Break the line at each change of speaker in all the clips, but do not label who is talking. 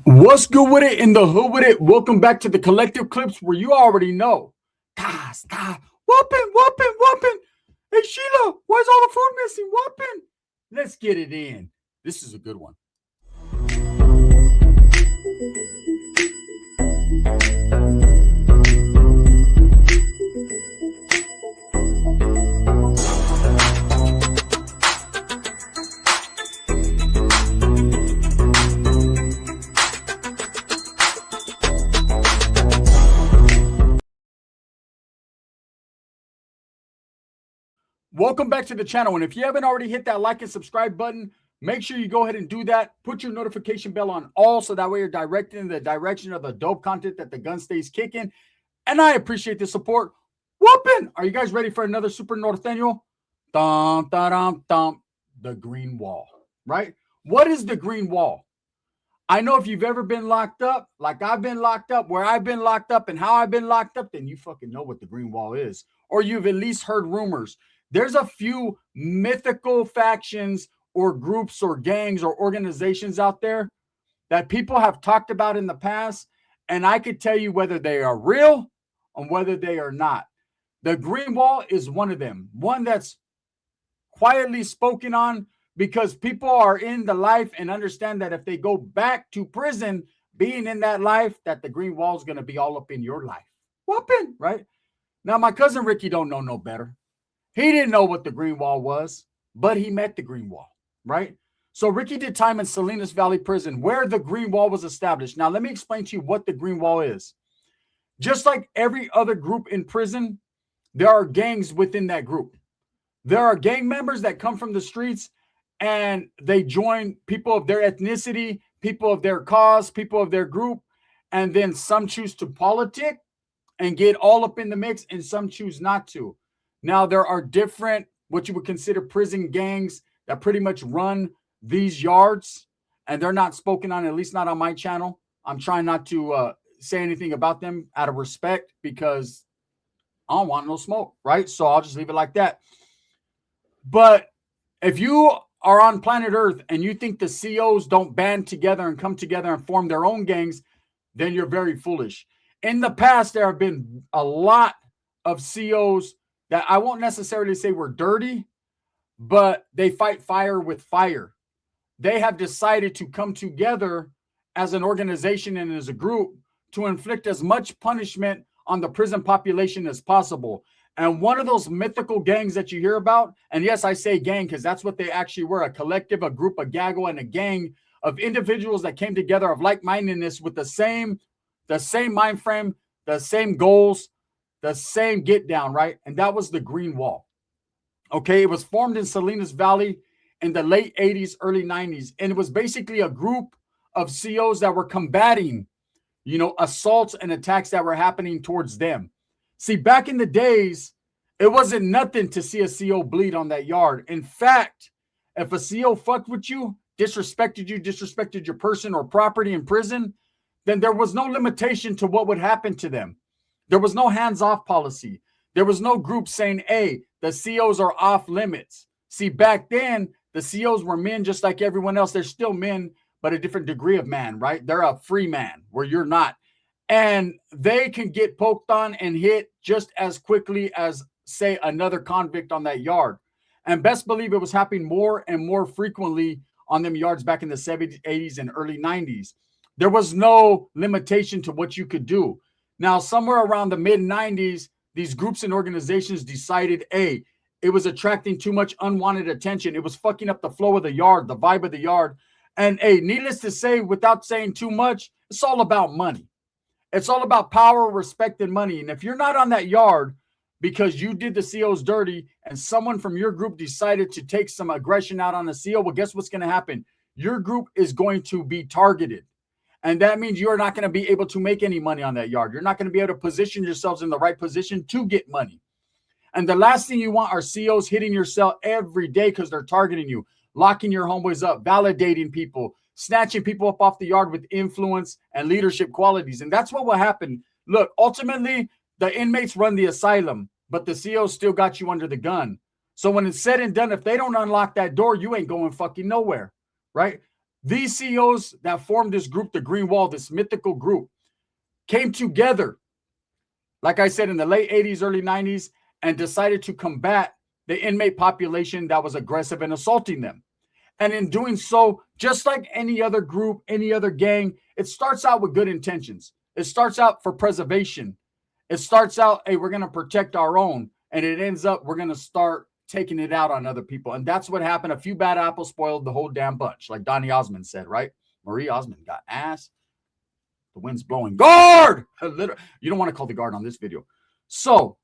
What's good with it in the hood with it? Welcome back to the collective clips where you already know. Whooping, whooping, whooping. Hey Sheila, why's all the food missing? Whooping. Let's get it in. This is a good one. Welcome back to the channel. And if you haven't already hit that like and subscribe button, make sure you go ahead and do that. Put your notification bell on all so that way you're directed in the direction of the dope content that the gun stays kicking. And I appreciate the support. Whooping! Are you guys ready for another Super Norteno? Dum, da, dum, dum. The green wall, right? What is the green wall? I know if you've ever been locked up, like I've been locked up, where I've been locked up and how I've been locked up, then you fucking know what the green wall is. Or you've at least heard rumors. There's a few mythical factions or groups or gangs or organizations out there that people have talked about in the past, and I could tell you whether they are real and whether they are not. The green wall is one of them, one that's quietly spoken on because people are in the life and understand that if they go back to prison, being in that life, that the green wall is going to be all up in your life. Whooping, right? Now, my cousin Ricky don't know no better. He didn't know what the green wall was, but he met the green wall, right? So Ricky did time in Salinas Valley Prison where the green wall was established. Now, let me explain to you what the green wall is. Just like every other group in prison, there are gangs within that group. There are gang members that come from the streets and they join people of their ethnicity, people of their cause, people of their group, and then some choose to politic and get all up in the mix, and some choose not to. Now, there are different, what you would consider prison gangs that pretty much run these yards, and they're not spoken on, at least not on my channel. I'm trying not to say anything about them out of respect because I don't want no smoke, right? So I'll just leave it like that. But if you are on planet Earth and you think the COs don't band together and come together and form their own gangs, then you're very foolish. In the past, there have been a lot of COs that I won't necessarily say were dirty, but they fight fire with fire. They have decided to come together as an organization and as a group to inflict as much punishment on the prison population as possible. And one of those mythical gangs that you hear about, and yes, I say gang because that's what they actually were, a collective, a group, a gaggle, and a gang of individuals that came together of like-mindedness with the same mind frame, the same goals, the same get down, right? And that was the green wall. Okay, it was formed in Salinas Valley in the late 80s, early 90s. And it was basically a group of COs that were combating, assaults and attacks that were happening towards them. See, back in the days, it wasn't nothing to see a CO bleed on that yard. In fact, if a CO fucked with you, disrespected your person or property in prison, then there was no limitation to what would happen to them. There was no hands-off policy. There was no group saying, hey, the COs are off limits. See, back then, the COs were men just like everyone else. They're still men, but a different degree of man, right? They're a free man where you're not. And they can get poked on and hit just as quickly as, say, another convict on that yard. And best believe it was happening more and more frequently on them yards back in the 70s, 80s, and early 90s. There was no limitation to what you could do. Now, somewhere around the mid-90s, these groups and organizations decided, hey, it was attracting too much unwanted attention. It was fucking up the flow of the yard, the vibe of the yard. And hey, needless to say, without saying too much, it's all about money. It's all about power, respect, and money. And if you're not on that yard because you did the COs dirty and someone from your group decided to take some aggression out on the CO, well, guess what's going to happen? Your group is going to be targeted. And that means you're not going to be able to make any money on that yard. You're not going to be able to position yourselves in the right position to get money. And the last thing you want are COs hitting your cell every day because they're targeting you, locking your homeboys up, validating people, snatching people up off the yard with influence and leadership qualities. And that's what will happen. Look, ultimately, the inmates run the asylum, but the COs still got you under the gun. So when it's said and done, if they don't unlock that door, you ain't going fucking nowhere, right? These CEOs that formed this group, the Green Wall, this mythical group, came together, like I said, in the late 80s, early 90s, and decided to combat the inmate population that was aggressive and assaulting them. And in doing so, just like any other group, any other gang, it starts out with good intentions. It starts out for preservation. It starts out, hey, we're going to protect our own. And it ends up, we're going to start taking it out on other people. And that's what happened. A few bad apples spoiled the whole damn bunch, like Donny Osmond said, right? Marie Osmond got ass. The wind's blowing. Guard! You don't want to call the guard on this video. So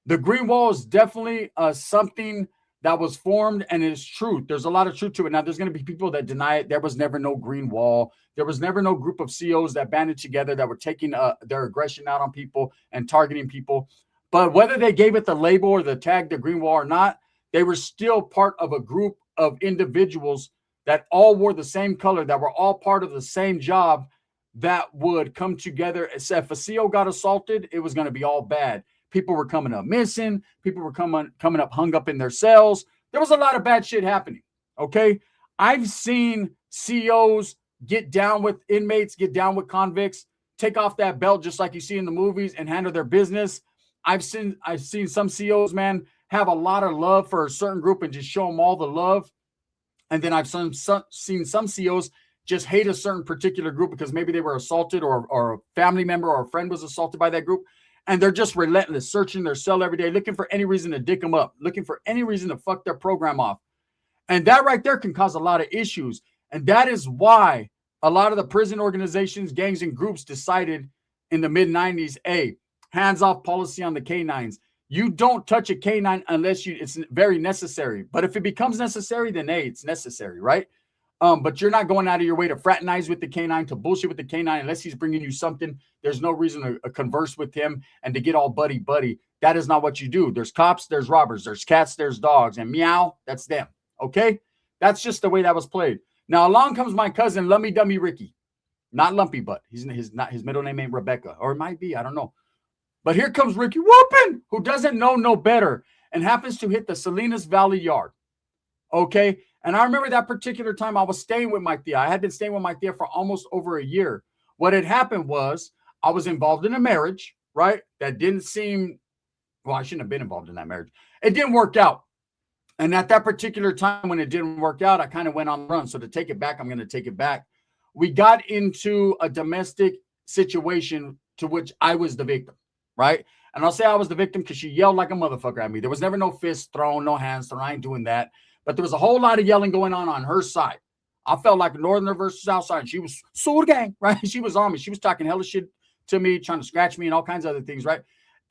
the Green Wall is definitely something that was formed, and it is truth. There's a lot of truth to it. Now, there's going to be people that deny it. There was never no Green Wall. There was never no group of CEOs that banded together that were taking their aggression out on people and targeting people. But whether they gave it the label or the tag, the Green Wall, or not, they were still part of a group of individuals that all wore the same color, that were all part of the same job, that would come together. If a CEO got assaulted, it was going to be all bad. People were coming up missing. People were coming up hung up in their cells. There was a lot of bad shit happening, okay? I've seen CEOs get down with inmates, get down with convicts, take off that belt just like you see in the movies and handle their business. I've seen some CEOs, man, have a lot of love for a certain group and just show them all the love. And then I've seen some CEOs just hate a certain particular group because maybe they were assaulted or a family member or a friend was assaulted by that group. And they're just relentless, searching their cell every day, looking for any reason to dick them up, looking for any reason to fuck their program off. And that right there can cause a lot of issues. And that is why a lot of the prison organizations, gangs, and groups decided in the mid-90s, hey, hands-off policy on the canines. You don't touch a canine unless it's very necessary. But if it becomes necessary, then hey, it's necessary, right? But you're not going out of your way to fraternize with the canine, to bullshit with the canine, unless he's bringing you something. There's no reason to converse with him and to get all buddy-buddy. That is not what you do. There's cops, there's robbers, there's cats, there's dogs, and meow, that's them, okay? That's just the way that was played. Now, along comes my cousin, Lummy Dummy Ricky. Not Lumpy Butt. His middle name ain't Rebecca, or it might be, I don't know. But here comes Ricky Whoopin', who doesn't know no better and happens to hit the Salinas Valley Yard, okay? And I remember that particular time I was staying with my tia. I had been staying with my tia for almost over a year. What had happened was I was involved in a marriage, right? That didn't seem, well, I shouldn't have been involved in that marriage. It didn't work out. And at that particular time when it didn't work out, I kind of went on the run. So to take it back, I'm going to take it back. We got into a domestic situation to which I was the victim, right? And I'll say I was the victim because she yelled like a motherfucker at me. There was never no fists thrown, no hands thrown. I ain't doing that. But there was a whole lot of yelling going on her side. I felt like a northerner versus south side. She was sword gang, right? She was on me. She was talking hella shit to me, trying to scratch me and all kinds of other things, right?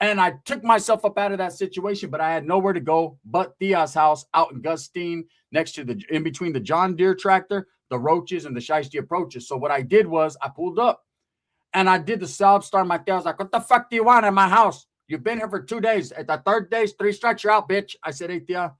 And I took myself up out of that situation, but I had nowhere to go but Tia's house out in Gustine, next to in between the John Deere tractor, the roaches, and the Shiesty approaches. So what I did was I pulled up and I did the sob star. My tia was like, what the fuck do you want in my house? You've been here for 2 days. At the third day, 3 strikes, you're out, bitch. I said, hey, tia,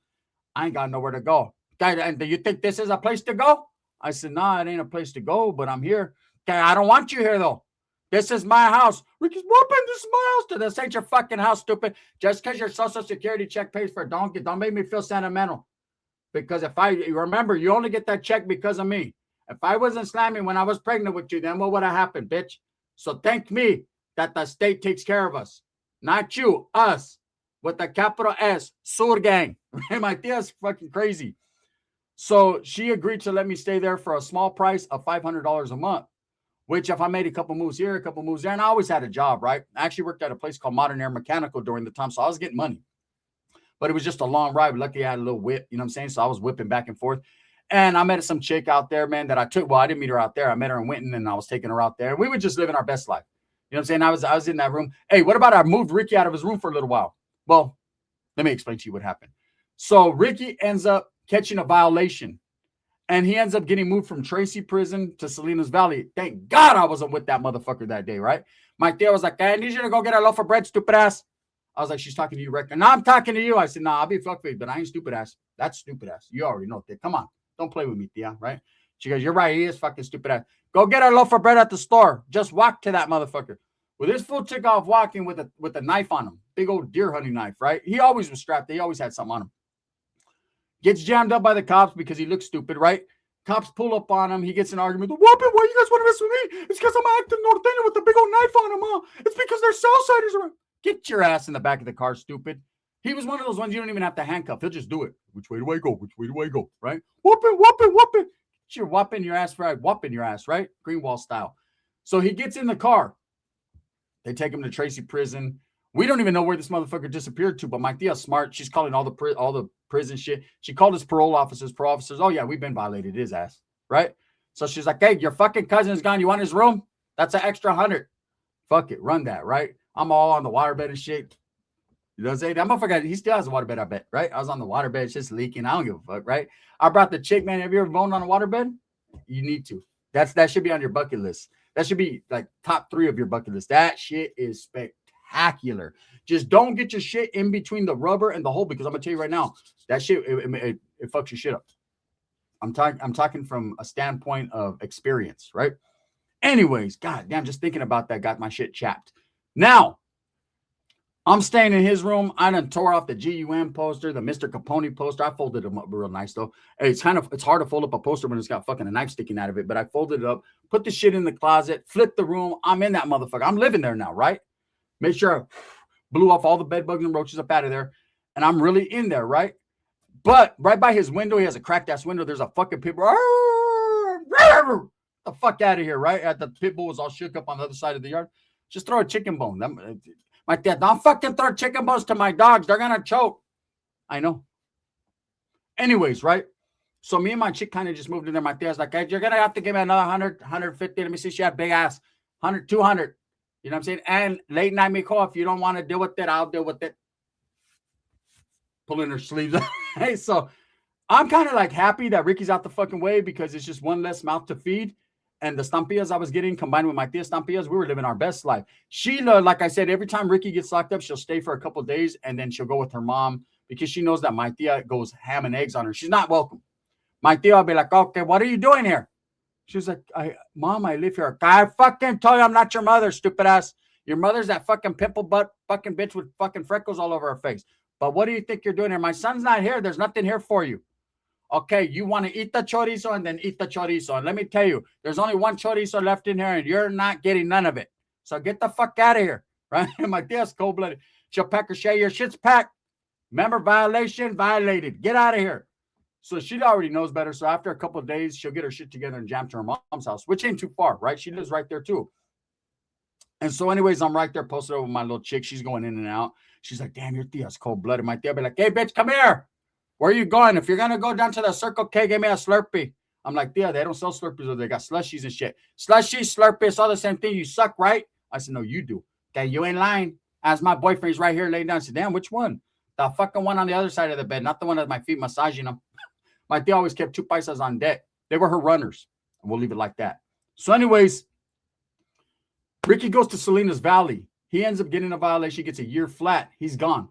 I ain't got nowhere to go. And do you think this is a place to go? I said, nah, it ain't a place to go, but I'm here. Okay, I don't want you here, though. This is my house. Ricky's whooping. This is my house. This ain't your fucking house, stupid. Just because your Social Security check pays for a donkey, don't make me feel sentimental. Because if remember, you only get that check because of me. If I wasn't slamming when I was pregnant with you, then what would have happened, bitch? So thank me that the state takes care of us. Not you, us. With a capital S, Sur Gang. My tia's fucking crazy. So she agreed to let me stay there for a small price of $500 a month, which if I made a couple moves here, a couple moves there, and I always had a job, right? I actually worked at a place called Modern Air Mechanical during the time, so I was getting money. But it was just a long ride. Luckily, I had a little whip, you know what I'm saying? So I was whipping back and forth. And I met some chick out there, man, that I took. Well, I didn't meet her out there. I met her in Winton, and I was taking her out there. We were just living our best life. You know what I'm saying? I was in that room. Hey, what about I moved Ricky out of his room for a little while? Well, let me explain to you what happened. So Ricky ends up catching a violation, and he ends up getting moved from Tracy Prison to Salinas Valley. Thank God I wasn't with that motherfucker that day, right? My tia was like, hey, I need you to go get a loaf of bread, stupid ass. I was like, she's talking to you, Rick. No, I'm talking to you. I said, nah, I'll be fuckface, but I ain't stupid ass. That's stupid ass. You already know, tia. Come on. Don't play with me, tia, right? She goes, you're right. He is fucking stupid ass. Go get a loaf of bread at the store. Just walk to that motherfucker. Well, this fool took off walking with a knife on him. Big old deer hunting knife, right? He always was strapped. He always had something on him. Gets jammed up by the cops because he looks stupid, right? Cops pull up on him. He gets an argument. Whoopin', why you guys want to mess with me? It's because I'm acting Norteno with the big old knife on him, huh? It's because they're Southsiders around. Get your ass in the back of the car, stupid. He was one of those ones you don't even have to handcuff. He'll just do it. Which way do I go? Which way do I go? Right? Whoopin', whoopin', whoopin'. You're whopping your ass, right? Whopping your ass, right? Greenwall style. So he gets in the car. They take him to Tracy prison. We don't even know where this motherfucker disappeared to, but my tia's smart. She's calling all the prison shit. She called his parole officers. Oh, yeah, we've been violated his ass, right? So she's like, hey, your fucking cousin is gone. You want his room? That's an extra 100. Fuck it. Run that, right? I'm all on the waterbed and shit. You know what I'm saying? That motherfucker, he still has a waterbed, I bet, right? I was on the waterbed. It's just leaking. I don't give a fuck, right? I brought the chick, man. Have you ever boned on a waterbed? You need to. That should be on your bucket list. That should be like top 3 of your bucket list. That shit is spectacular. Just don't get your shit in between the rubber and the hole, because I'm gonna tell you right now, that shit it fucks your shit up. I'm talking from a standpoint of experience, right? Anyways, goddamn, just thinking about that got my shit chapped. Now, I'm staying in his room. I done tore off the GUM poster, the Mr. Capone poster. I folded them up real nice, though. It's hard to fold up a poster when it's got fucking a knife sticking out of it, but I folded it up, put the shit in the closet, flipped the room. I'm in that motherfucker. I'm living there now, right? Make sure I blew off all the bed bugs and roaches up out of there, and I'm really in there, right? But right by his window, he has a cracked-ass window. There's a fucking pit bull. The fuck out of here, right? The pit bull was all shook up on the other side of the yard. Just throw a chicken bone. My dad, don't fucking throw chicken bones to my dogs. They're going to choke. I know. Anyways, right? So me and my chick kind of just moved in there. My dad's like, hey, you're going to have to give me another 100, 150. Let me see. She had big ass. 100, 200. You know what I'm saying? And late night me call. If you don't want to deal with it, I'll deal with it. Pulling her sleeves up. Hey, so I'm kind of like happy that Ricky's out the fucking way, because it's just one less mouth to feed. And the stampillas I was getting combined with my tia stampillas, we were living our best life. Sheila, like I said, every time Ricky gets locked up, she'll stay for a couple of days, and then she'll go with her mom, because she knows that my tia goes ham and eggs on her. She's not welcome. My tia will be like, okay, what are you doing here? She's like, Mom, I live here. I fucking told you I'm not your mother, stupid ass. Your mother's that fucking pimple butt fucking bitch with fucking freckles all over her face. But what do you think you're doing here? My son's not here. There's nothing here for you. Okay, you want to eat the chorizo and then eat the chorizo. And let me tell you, there's only one chorizo left in here, and you're not getting none of it. So get the fuck out of here, right? My tia's cold-blooded. She'll pack her shit. Your shit's packed. Remember, violation, violated. Get out of here. So she already knows better. So after a couple of days, she'll get her shit together and jam to her mom's house, which ain't too far, right? She lives right there too. And so anyways, I'm right there posted over with my little chick. She's going in and out. She's like, damn, your tia's cold-blooded. My tia be like, hey, bitch, come here. Where are you going? If you're going to go down to the Circle K, give me a Slurpee. I'm like, tia, they don't sell Slurpees. They got slushies and shit. Slushies, Slurpee, it's all the same thing. You suck, right? I said, no, you do. Okay, you ain't lying. As my boyfriend's right here laying down. I said, damn, which one? The fucking one on the other side of the bed, not the one at my feet massaging them. My tia always kept 2 paisas on deck. They were her runners. And we'll leave it like that. So anyways, Ricky goes to Salinas Valley. He ends up getting a violation. He gets a year flat. He's gone.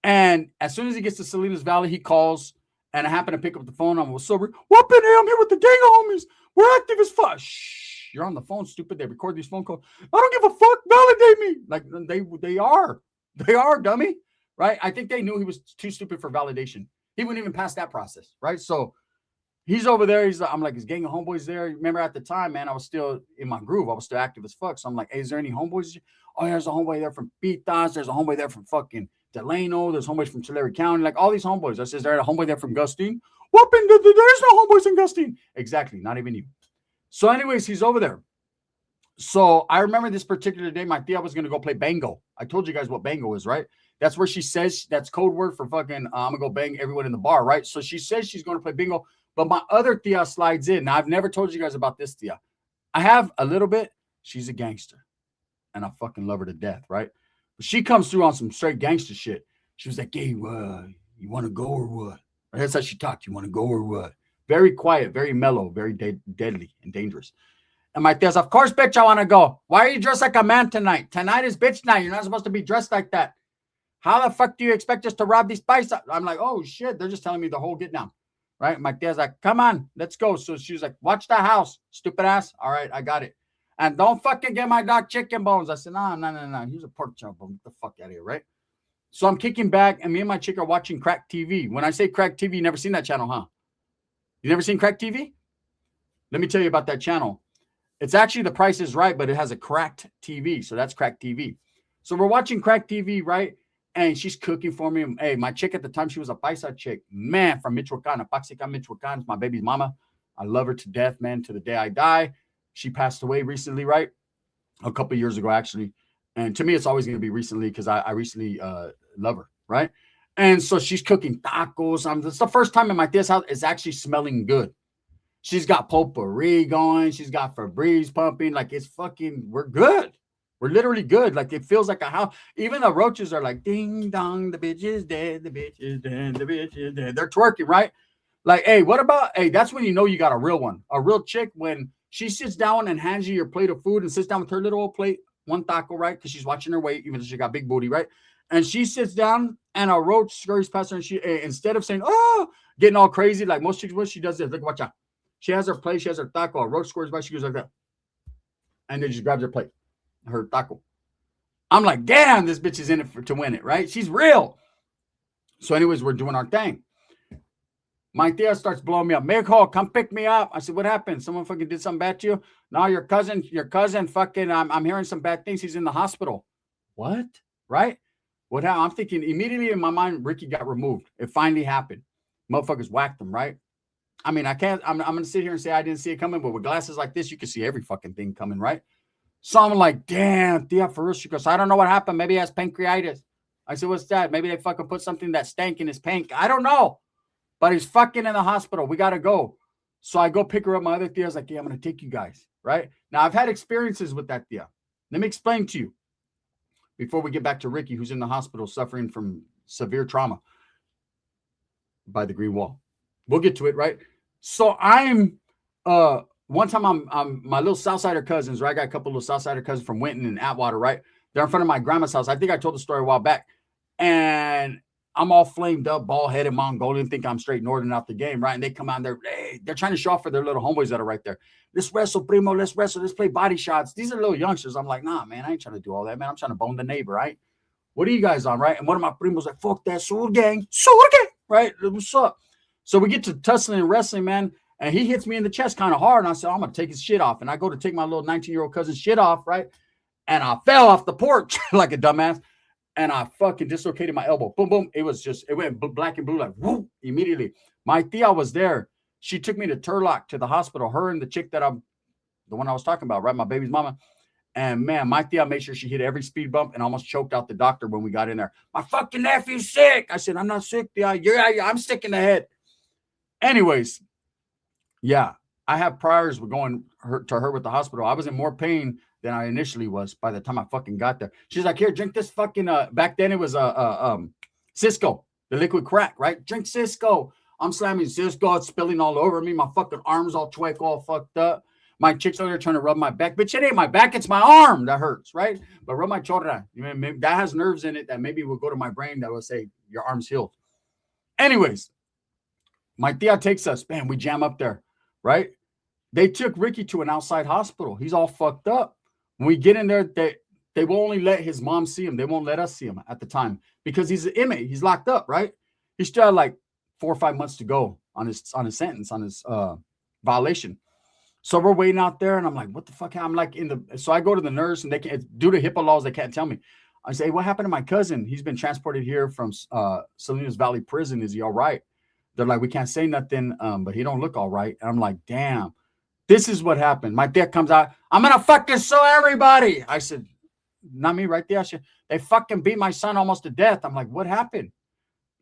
And as soon as he gets to Salinas Valley, he calls, and I happen to pick up the phone. I'm sober. Whoopin', I'm here with the gang of homies. We're active as fuck. Shh, you're on the phone, stupid. They record these phone calls. I don't give a fuck. Validate me. Like they are, dummy. Right? I think they knew he was too stupid for validation. He wouldn't even pass that process. Right? So he's over there. I'm like, his gang of homeboys there. Remember at the time, man, I was still in my groove. I was still active as fuck. So I'm like, hey, is there any homeboys? Oh, there's a homeboy there from Pitas. There's a homeboy there from fucking Delano. There's homeboys from Tulare County. Like all these homeboys. I says, there a homeboy there from Gustine. Whooping, there's no homeboys in Gustine. Exactly. Not even you. So anyways, he's over there. So I remember this particular day, my tia was going to go play bango. I told you guys what bango is, right? That's where she says, that's code word for fucking, I'm going to go bang everyone in the bar, right? So she says she's going to play bingo. But my other tia slides in. Now, I've never told you guys about this tia. I have a little bit. She's a gangster. And I fucking love her to death, right? But she comes through on some straight gangster shit. She was like, hey, you want to go or what? That's how she talked. You want to go or what? Very quiet, very mellow, very deadly and dangerous. And my tia's, of course, bitch, I want to go. Why are you dressed like a man tonight? Tonight is bitch night. You're not supposed to be dressed like that. How the fuck do you expect us to rob these paisas? I'm like, oh, shit. They're just telling me the whole get down. Right? My tia's like, come on, let's go. So she was like, watch the house, stupid ass. All right, I got it. And don't fucking get my dog chicken bones. I said, no. Here's a pork chop bone. Get the fuck out of here, right? So I'm kicking back, and me and my chick are watching Crack TV. When I say Crack TV, you never seen that channel, huh? You never seen Crack TV? Let me tell you about that channel. It's actually The Price is Right, but it has a cracked TV. So that's cracked TV. So we're watching cracked TV, right? And she's cooking for me. Hey, my chick at the time, she was a paisa chick. Man, from Michoacan, Apaxica, Michoacan. It's my baby's mama. I love her to death, man, to the day I die. She passed away recently, right? A couple years ago, actually. And to me, it's always going to be recently because I recently love her, right? And so she's cooking tacos. It's the first time in my tia's house it's actually smelling good. She's got potpourri going. She's got Febreze pumping. Like, it's fucking, we're good. We're literally good. Like, it feels like a house. Even the roaches are like, ding dong, the bitch is dead, the bitch is dead, the bitch is dead. They're twerking, right? Like, hey, what about, hey, that's when you know you got a real one. A real chick, when she sits down and hands you your plate of food and sits down with her little old plate, one taco, right? Because she's watching her weight, even though she got big booty, right? And she sits down and a roach scurries past her and she, instead of saying, oh, getting all crazy, like most chicks would, she does this. Look, watch out. She has her plate, she has her taco, a roach scores by, she goes like that. And then she grabs her plate, her taco. I'm like, damn, this bitch is in it to win it, right? She's real. So anyways, we're doing our thing. My tia starts blowing me up. Mijo, come pick me up. I said, what happened? Someone fucking did something bad to you? No, your cousin fucking, I'm hearing some bad things. He's in the hospital. What? Right? What happened? I'm thinking immediately in my mind, Ricky got removed. It finally happened. Motherfuckers whacked him, right? I mean, I'm going to sit here and say I didn't see it coming, but with glasses like this, you can see every fucking thing coming, right? So I'm like, damn, tia, for real. She goes, I don't know what happened. Maybe he has pancreatitis. I said, what's that? Maybe they fucking put something that stank in his pank. I don't know. But he's fucking in the hospital. We got to go. So I go pick her up. My other tia's like, yeah, I'm going to take you guys, right? Now, I've had experiences with that tia. Let me explain to you before we get back to Ricky, who's in the hospital suffering from severe trauma by the green wall. We'll get to it, right? So I'm, one time I'm my little Southsider cousins, right? I got a couple of little Southsider cousins from Winton and Atwater, right? They're in front of my grandma's house. I think I told the story a while back. And I'm all flamed up, bald-headed Mongolian, think I'm straight northern out the game, right? And they come out and they're trying to show off for their little homeboys that are right there. Let's wrestle, primo, let's wrestle, let's play body shots. These are little youngsters. I'm like, nah, man, I ain't trying to do all that, man. I'm trying to bone the neighbor, right? What are you guys on, right? And one of my primos like, fuck that, Sur gang, right? What's up? So we get to tussling and wrestling, man. And he hits me in the chest kind of hard. And I said, I'm going to take his shit off. And I go to take my little 19-year-old cousin's shit off, right? And I fell off the porch like a dumbass. And I fucking dislocated my elbow. Boom, boom. It went black and blue like, whoop, immediately. My tia was there. She took me to Turlock to the hospital. Her and the chick the one I was talking about, right? My baby's mama. And man, my tia made sure she hit every speed bump and almost choked out the doctor when we got in there. My fucking nephew's sick. I said, I'm not sick, tia. Yeah, I'm sick in the head. Anyways, yeah, I have priors with going to her with the hospital. I was in more pain than I initially was by the time I fucking got there. She's like, here, drink this fucking, back then it was Cisco, the liquid crack, right? Drink Cisco. I'm slamming Cisco. It's spilling all over me. My fucking arms all twake, all fucked up. My chick's over there trying to rub my back. Bitch, it ain't my back. It's my arm that hurts, right? But rub my chorra. Maybe that has nerves in it that maybe will go to my brain that will say, your arm's healed. Anyways, my tia takes us. Man, we jam up there, right? They took Ricky to an outside hospital. He's all fucked up. When we get in there, they will only let his mom see him. They won't let us see him at the time because he's an inmate. He's locked up, right? He still had like 4 or 5 months to go on his sentence, on his violation. So we're waiting out there, and I'm like, what the fuck? I'm like so I go to the nurse, and they can't, due to HIPAA laws, they can't tell me. I say, what happened to my cousin? He's been transported here from Salinas Valley Prison. Is he all right? They're like, we can't say nothing, but he don't look all right. And I'm like, damn. This is what happened. My dick comes out. I'm going to fucking sue everybody. I said, not me right there. They fucking beat my son almost to death. I'm like, what happened?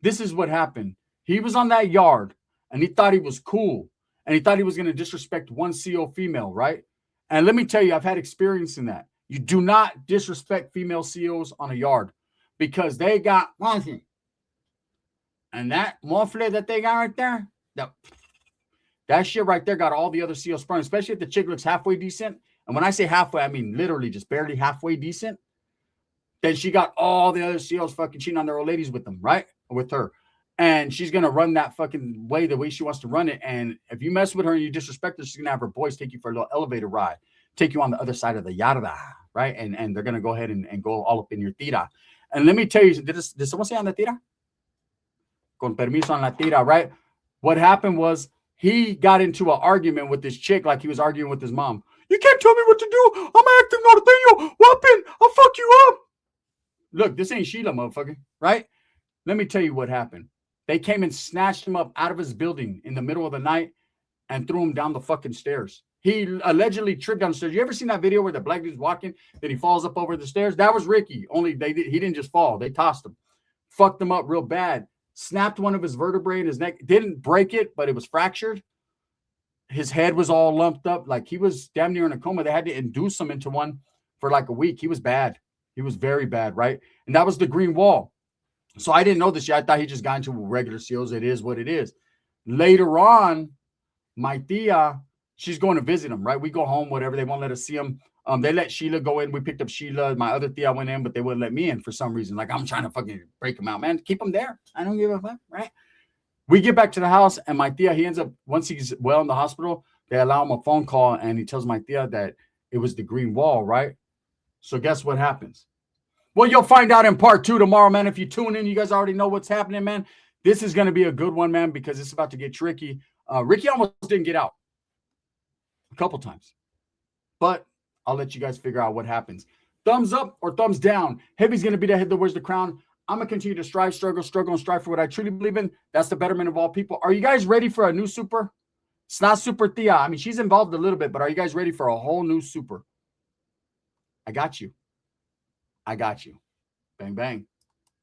This is what happened. He was on that yard and he thought he was cool. And he thought he was going to disrespect one CO female, right? And let me tell you, I've had experience in that. You do not disrespect female COs on a yard because they got one thing. And that mofle that they got right there, that shit right there got all the other COs sprung, especially if the chick looks halfway decent. And when I say halfway, I mean literally just barely halfway decent. Then she got all the other COs fucking cheating on their old ladies with them, right? With her. And she's going to run that fucking way the way she wants to run it. And if you mess with her and you disrespect her, she's going to have her boys take you for a little elevator ride, take you on the other side of the yarda, right? And they're going to go ahead and go all up in your tira. And let me tell you, did someone say on the tira? Con permiso on la tira, right? What happened was He got into an argument with this chick like he was arguing with his mom. You can't tell me what to do. I'm acting Norteno. Whooping. I'll fuck you up. Look, this ain't Sheila, motherfucker, right? Let me tell you what happened. They came and snatched him up out of his building in the middle of the night and threw him down the fucking stairs. He allegedly tripped down the stairs. You ever seen that video where the black dude's walking, then he falls up over the stairs? That was Ricky. Only he didn't just fall. They tossed him. Fucked him up real bad. Snapped one of his vertebrae in his neck. Didn't break it, but it was fractured. His head was all lumped up. Like he was damn near in a coma. They had to induce him into one for like a week. He was bad. He was very bad, right? And that was the green wall. So I didn't know this yet. I thought he just got into regular seals. It is what it is. Later on, my tia, she's going to visit him, right? We go home, whatever. They won't let us see him. They let Sheila go in. We picked up Sheila. My other tia went in, but they wouldn't let me in for some reason. Like, I'm trying to fucking break him out, man. Keep him there. I don't give a fuck, right? We get back to the house, and my tia, he ends up, once he's well in the hospital, they allow him a phone call, and he tells my tia that it was the green wall, right? So guess what happens? Well, you'll find out in part 2 tomorrow, man. If you tune in, you guys already know what's happening, man. This is going to be a good one, man, because it's about to get tricky. Ricky almost didn't get out a couple times, but I'll let you guys figure out what happens. Thumbs up or thumbs down. Heavy's going to be the head that wears the crown. I'm going to continue to strive, struggle, and strive for what I truly believe in. That's the betterment of all people. Are you guys ready for a new super? It's not Super Tia. I mean, she's involved a little bit, but are you guys ready for a whole new super? I got you. I got you. Bang, bang.